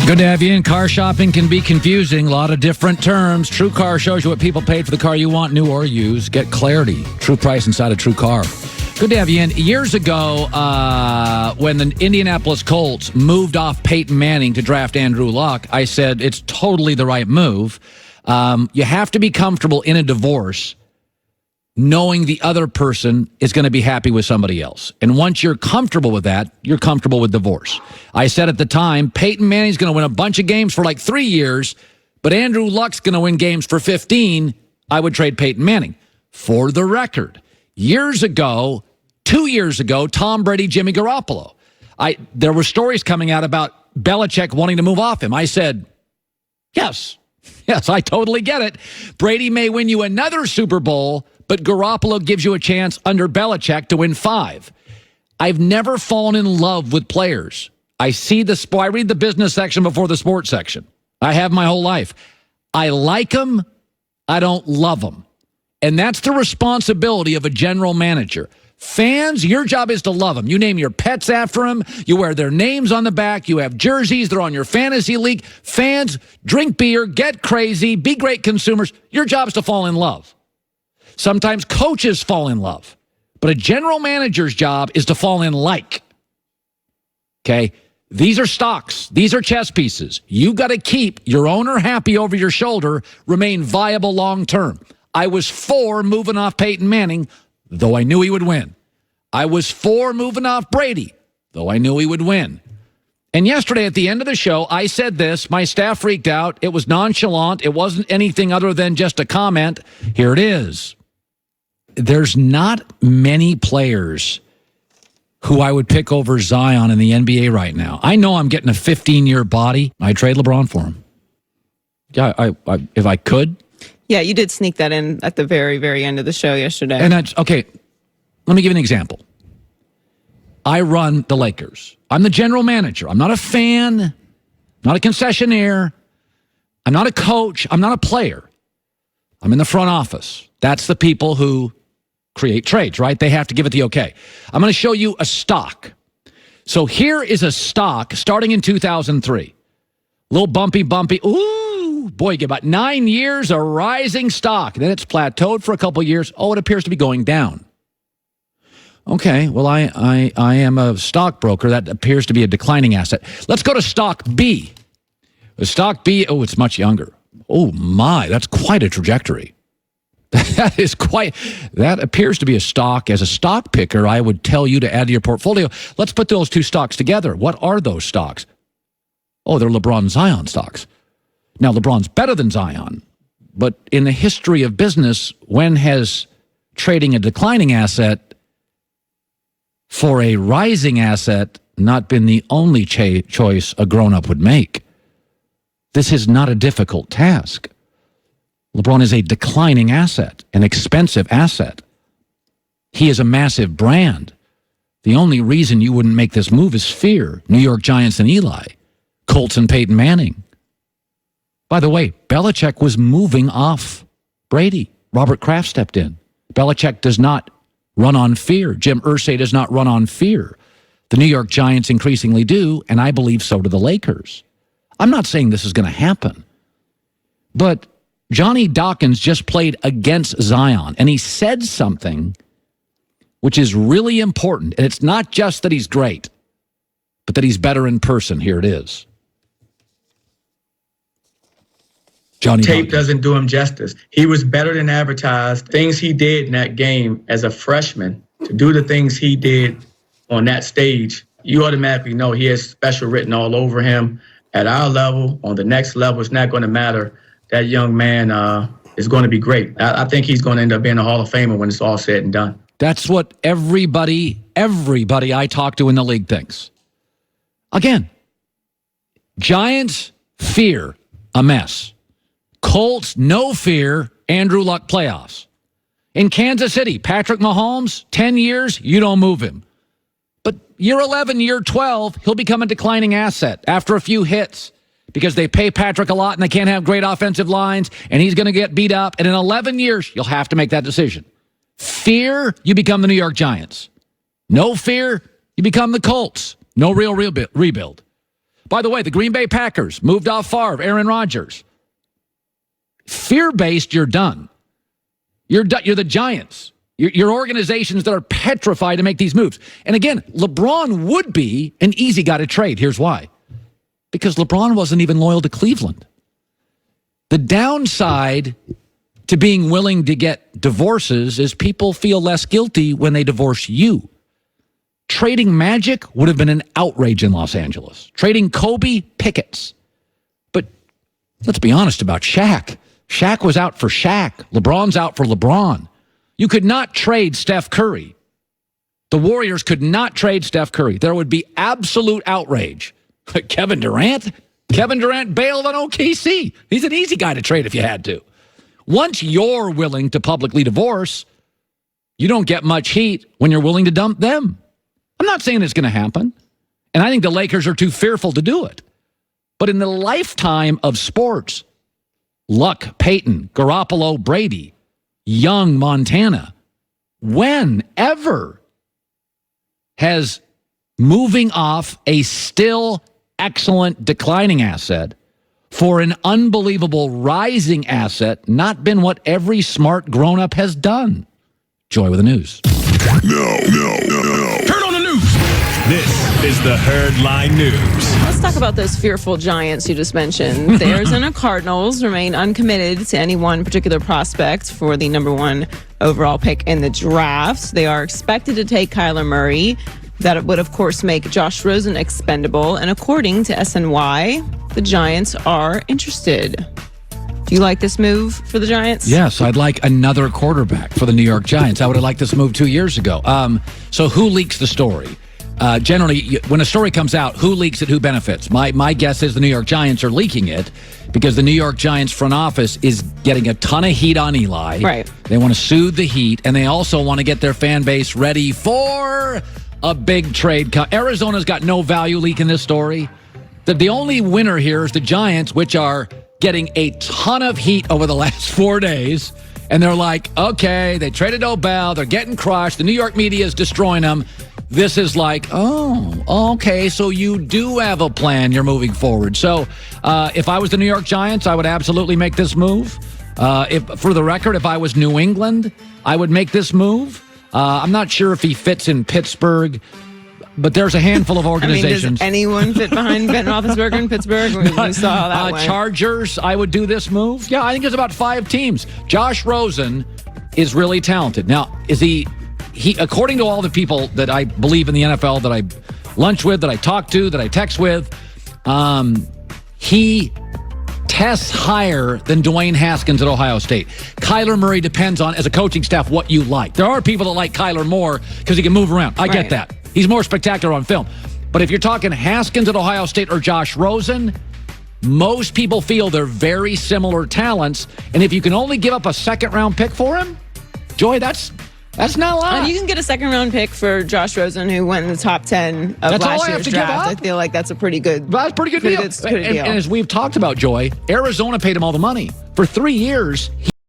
Good to have you in. Car shopping can be confusing. A lot of different terms. True Car shows you what people paid for the car you want, new or used. Get clarity. True price inside a True Car. Good to have you in. Years ago, when the Indianapolis Colts moved off Peyton Manning to draft Andrew Luck, I said it's totally the right move. You have to be comfortable in a divorce knowing the other person is going to be happy with somebody else. And once you're comfortable with that, you're comfortable with divorce. I said at the time, Peyton Manning's going to win a bunch of games for like 3 years, but Andrew Luck's going to win games for 15. I would trade Peyton Manning. For the record, years ago, 2 years ago, Tom Brady, Jimmy Garoppolo. There were stories coming out about Belichick wanting to move off him. I said, yes, I totally get it. Brady may win you another Super Bowl, but Garoppolo gives you a chance under Belichick to win 5. I've never fallen in love with players. I read the business section before the sports section. I have my whole life. I like them. I don't love them. And that's the responsibility of a general manager. Fans, your job is to love them. You name your pets after them. You wear their names on the back. You have jerseys. They're on your fantasy league. Fans, drink beer, get crazy, be great consumers. Your job is to fall in love. Sometimes coaches fall in love. But a general manager's job is to fall in like. Okay? These are stocks. These are chess pieces. You got to keep your owner happy over your shoulder, remain viable long term. I was for moving off Peyton Manning, though I knew he would win. I was for moving off Brady, though I knew he would win. And yesterday at the end of the show, I said this. My staff freaked out. It was nonchalant. It wasn't anything other than just a comment. Here it is. There's not many players who I would pick over Zion in the NBA right now. I know I'm getting a 15-year body. I'd trade LeBron for him. Yeah, if I could. Yeah, you did sneak that in at the very, very end of the show yesterday. And that's okay. Let me give you an example. I run the Lakers. I'm the general manager. I'm not a fan, not a concessionaire. I'm not a coach. I'm not a player. I'm in the front office. That's the people who create trades, right? They have to give it the okay. I'm going to show you a stock. So here is a stock starting in 2003. A little bumpy. Ooh, boy, you get about 9 years of rising stock. Then it's plateaued for a couple years. Oh, it appears to be going down. Okay, well, I am a stockbroker. That appears to be a declining asset. Let's go to stock B. Stock B, oh, it's much younger. Oh, my, that's quite a trajectory. That appears to be a stock. As a stock picker, I would tell you to add to your portfolio. Let's put those two stocks together. What are those stocks? Oh, they're LeBron Zion stocks. Now, LeBron's better than Zion, but in the history of business, when has trading a declining asset for a rising asset not been the only choice a grown-up would make? This is not a difficult task. LeBron is a declining asset, an expensive asset. He is a massive brand. The only reason you wouldn't make this move is fear. New York Giants and Eli. Colts and Peyton Manning. By the way, Belichick was moving off Brady. Robert Kraft stepped in. Belichick does not run on fear. Jim Irsay does not run on fear. The New York Giants increasingly do, and I believe so do the Lakers. I'm not saying this is going to happen, but Johnny Dawkins just played against Zion, and he said something which is really important, and it's not just that he's great, but that he's better in person. Here it is. Johnny Tape Dawkins. doesn't do him justice. He was better than advertised. Things he did in that game as a freshman, to do the things he did on that stage, you automatically know he has special written all over him. At our level, on the next level, it's not going to matter. That young man is going to be great. I think he's going to end up being a Hall of Famer when it's all said and done. That's what everybody I talk to in the league thinks. Again, Giants, fear, a mess. Colts, no fear, Andrew Luck playoffs. In Kansas City, Patrick Mahomes, 10 years, you don't move him. But year 11, year 12, he'll become a declining asset after a few hits because they pay Patrick a lot and they can't have great offensive lines, and he's going to get beat up. And in 11 years, you'll have to make that decision. Fear, you become the New York Giants. No fear, you become the Colts. No real rebuild. By the way, the Green Bay Packers moved off Favre, Aaron Rodgers. Fear-based, you're done. You're the Giants. You're organizations that are petrified to make these moves. And again, LeBron would be an easy guy to trade. Here's why. Because LeBron wasn't even loyal to Cleveland. The downside to being willing to get divorces is people feel less guilty when they divorce you. Trading Magic would have been an outrage in Los Angeles. Trading Kobe, pickets. But let's be honest about Shaq. Shaq was out for Shaq. LeBron's out for LeBron. You could not trade Steph Curry. The Warriors could not trade Steph Curry. There would be absolute outrage. Kevin Durant? Kevin Durant bailed on OKC. He's an easy guy to trade if you had to. Once you're willing to publicly divorce, you don't get much heat when you're willing to dump them. I'm not saying it's going to happen, and I think the Lakers are too fearful to do it. But in the lifetime of sports, Luck, Peyton, Garoppolo, Brady, Young, Montana, whenever has moving off a still excellent declining asset for an unbelievable rising asset not been what every smart grown-up has done? Joy with the news. No. Turn on the news. This is the Herdline News. Let's talk about those fearful Giants you just mentioned. The Arizona Cardinals remain uncommitted to any one particular prospect for the number one overall pick in the draft. They are expected to take Kyler Murray. That would, of course, make Josh Rosen expendable. And according to SNY, the Giants are interested. Do you like this move for the Giants? Yes, I'd like another quarterback for the New York Giants. I would have liked this move 2 years ago. So who leaks the story? Generally, when a story comes out, who leaks it, who benefits? My guess is the New York Giants are leaking it because the New York Giants front office is getting a ton of heat on Eli. Right. They want to soothe the heat, and they also want to get their fan base ready for a big trade. Arizona's got no value leak in this story. The only winner here is the Giants, which are getting a ton of heat over the last 4 days. And they're like, okay, they traded Odell. They're getting crushed. The New York media is destroying them. This is like, oh, okay, so you do have a plan. You're moving forward. So if I was the New York Giants, I would absolutely make this move. For the record, if I was New England, I would make this move. I'm not sure if he fits in Pittsburgh, but there's a handful of organizations. Does anyone fit behind Ben Roethlisberger in Pittsburgh? We saw how that went. Chargers, I would do this move. Yeah, I think there's about 5 teams. Josh Rosen is really talented. Now, is he according to all the people that I believe in the NFL, that I lunch with, that I talk to, that I text with, he tests higher than Dwayne Haskins at Ohio State. Kyler Murray depends on, as a coaching staff, what you like. There are people that like Kyler more because he can move around. I get that. He's more spectacular on film. But if you're talking Haskins at Ohio State or Josh Rosen, most people feel they're very similar talents. And if you can only give up a second-round pick for him, Joy, that's not a lot. You can get a second-round pick for Josh Rosen, who went in the top 10 of that's last all I year's have to draft. give up? I feel like that's a pretty good That's a pretty good deal. Good deal. And as we've talked about, Joy, Arizona paid him all the money. For 3 years,